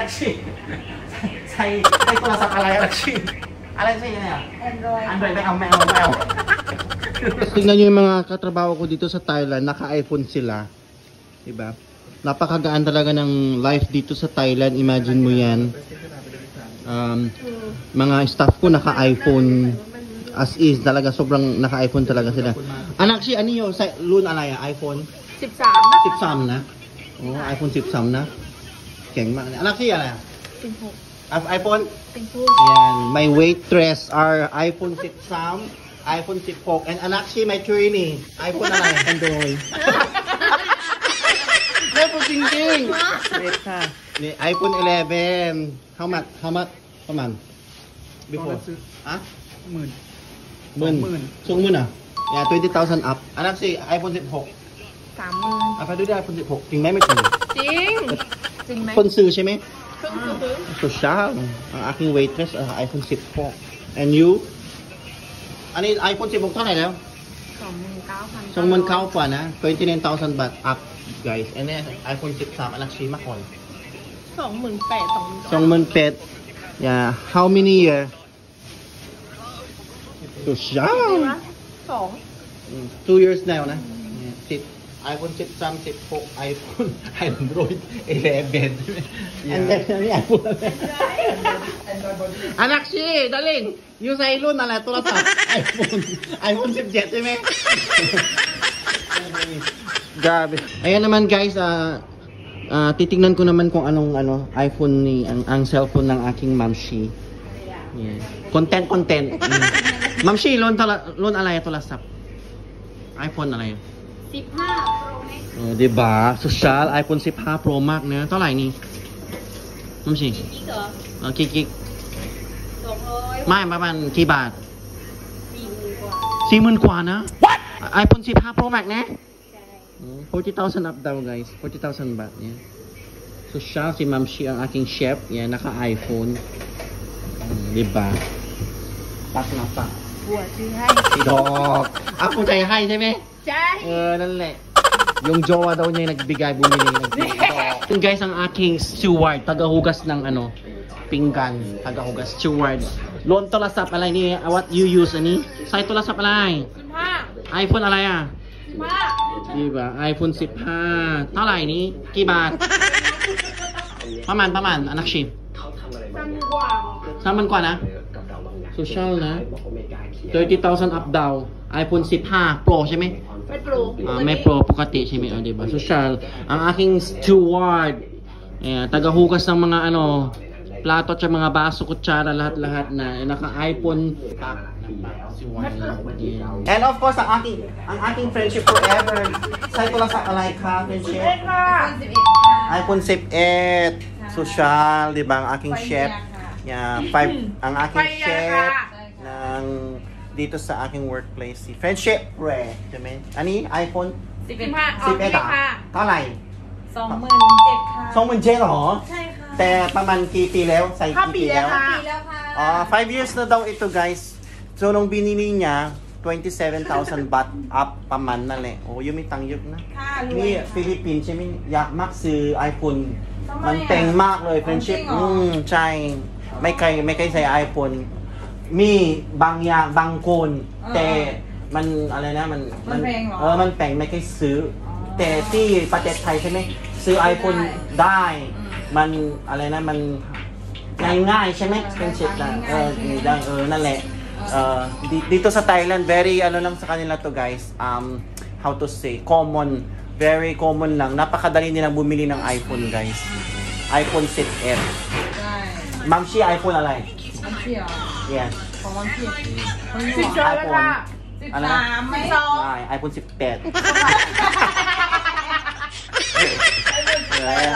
Alexi ใส่โทรศัพท์อะไร Alexi เนี่ย Android ไม่เอาtingnan nyo yung mga katrabaho ko dito sa Thailand, naka-iPhone sila. Diba? Napakagaan talaga ng life dito sa Thailand, imagine mo yan. Mga staff ko naka-iPhone as is, talaga sobrang naka-iPhone talaga sila. Anak si ano yun? Loon alaya? iPhone? 13 na? Oh, iPhone 13 na? Keng ma. Anak si ano? 16. iPhone? 16. Yan. My waitress are iPhone 16, iPhone 16. And anak si may Trini. iPhone na lang. Android. iPhone 16. Wait ha. iPhone 11. How much? Before? Ha? 10,000. Sung mo na? Yeah, 20,000 up. Anak si iPhone 16. 30,000. Apa doon iPhone 16? จริงไหมไม่จริง จริงไหมคนซื้อใช่ไหมSocial. Ang aking waitress, iPhone 16. And you? Ano yung iPhone 16 เท่าไหร่แล้ว 29,000 กว่านะ 29,000 baht up guys. And then iPhone 13 anak si Makon 28,000. Yeah. How many year? Social. 2 years now na. iPhone 13, 16, iPhone, Android 11. And then, iPhone. Anak si, daling. Yung sa ilo na ito lang sa iPhone 17, eh, me. Grabe. Ayan naman guys, titignan ko naman kung anong iPhone ni, ang cellphone ng aking mamshi. Yeah. Content. Mamshi, loan alay ito lang sa iPhone alay. 15 Pro Max. Diba? Social, iPhone 15 Pro Max นะเท่าไหร่นี่น้ำสิกิกไม่ประมาณกี่บาท 40,000 กว่านะ What? iPhone 15 Pro Max นะ 40,000 up daw guys. 40,000 baht yeah. Social, si Ma'am Shi ang aking chef. Yan, naka-iPhone. Diba? Pak na pak. บัวซื้อให้ดอกakoใจให้ใช่ไหมใช่นั่นแหละyung jowa daw niya nagbigay bumili yung guys ang aking steward tagahugas ng pinggan tagahugas steward loan to lasap alay ni what you use ani say to lasap alay 15 iPhone alay 15 diba iPhone 15เท่าไหร่นี้กี่บาทประมาณanak shi 3,000 กว่านะ social นะ 30,000 up daw iPhone 15 Pro ใช่ไหมไม่ Pro ไม่ Pro ปกติใช่ไหมdiba social ang aking steward tagahugas ng mga plato at mga baso kutsara lahat na naka iPhone and of course ang aking friendship forever say ko lang sa alay ka friendship iPhone 18 social diba ang aking chef ang aking chef ng dito sa aking workplace si friendship pre ani iPhone 15เท่าไหร่ 27,000 หรอใช่ค่ะแต่ประมาณกี่ปีแล้วใส่กี่ปีแล้ว5 years na daw ito guys so nung binili niya 27,000 baht up ประมาณนั่นแหละโอ้ยมีตังค์เยอะนะนี่ฟิลิปปินส์ใช่ไหมอยากมากซื้อ iPhone มันเต็งมากเลย friendship ใช่ไม่เคยใส่ iPhone มีบางอย่างบางคนแต่มันอะไรนะมันแพงเหรอมันแพงไม่เคยซื้อแต่ที่ประเทศไทยใช่ไหมซื้อ iPhone ได้มันอะไรนะมันง่ายใช่ไหมเป็นเช็ดได้นั่นแหละdito sa Thailand very lang sa kanila to guys how to say very common lang napakadali nilang bumili ng iPhone guys iPhone 10R Ma'am Shi iPhone alay yes ของมันพี่12แล้วค่ะ13ไม่iPhone 18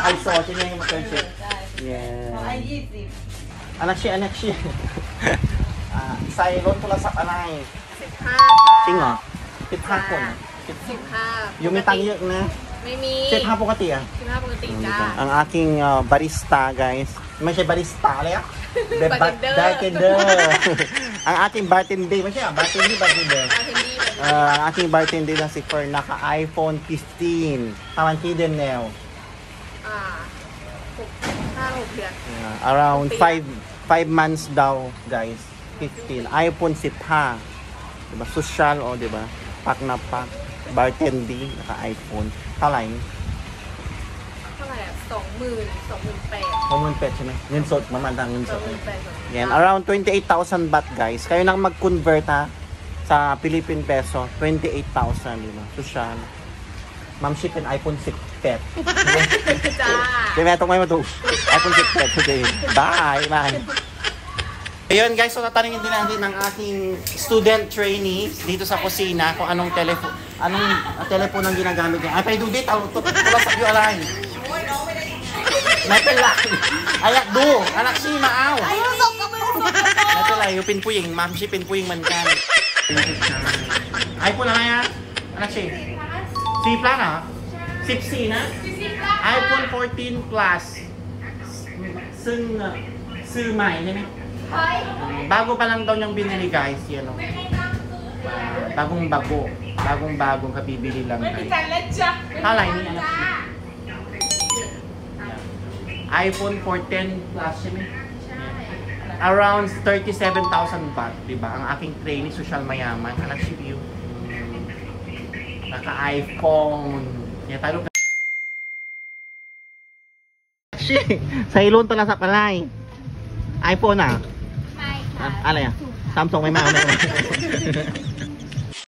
ไอโซใช่ไหมมันเป็นชิปไอ20anak shi ใส่รถโทรศัพท์อะไร15จริงเหรอ15คน15อยู่มีตังค์เยอะนะไม่มี15ปกติอ่ะ15ปกติจ้าang aking barista guysไม่ใช่ barista เลยอ่ะbartender ang aking bartenderไม่ใช่bartender ang aking bartender na si Fer naka iPhone 15 taman ki din now 500 6 เดือน Around 5 months daw, guys. 15. iPhone 15. Diba? Social, o diba? Pack na pack. Bartending, naka-iPhone. ท่าไหร่ เท่าไหร่อ่ะ28,000 28,000 ใช่ไหมเงินสดประมาณทางเงินสด 28,000 yan around 28,000 baht guys kayo nang mag-convert ha sa Philippine peso 28,000 di ba social ma'am ship and iPhone 6 pet จ้า di ba itong may matu iPhone 6 pet today bye ayun guys so tatanungin din natin ng ating student trainee dito sa kusina kung anong telephone ang ginagamit niya ay do date out to tulas sa you alignไม่เป็นไรอยากดูanak si maaw ไม่เป็นไรอยู่เป็นผู้หญิงมัมชิเป็นผู้หญิงเหมือนกันไอโฟนอะไรอ่ะanak si 4 plus เหรอ14นะiPhone 14 plus ซึ่งซื้อใหม่ใช่ไหมbago pa lang daw niyang binili guys yan o bagong kabibili lang guys halay ni anak si iPhone 14 Plus siya around 37,000 baht, diba? Ang aking trainee, social mayaman. Anak si View. Naka-iPhone. Yan tayo ka. Sa ilon to lang sa palay. iPhone ah? Alay ah? Samsung may mga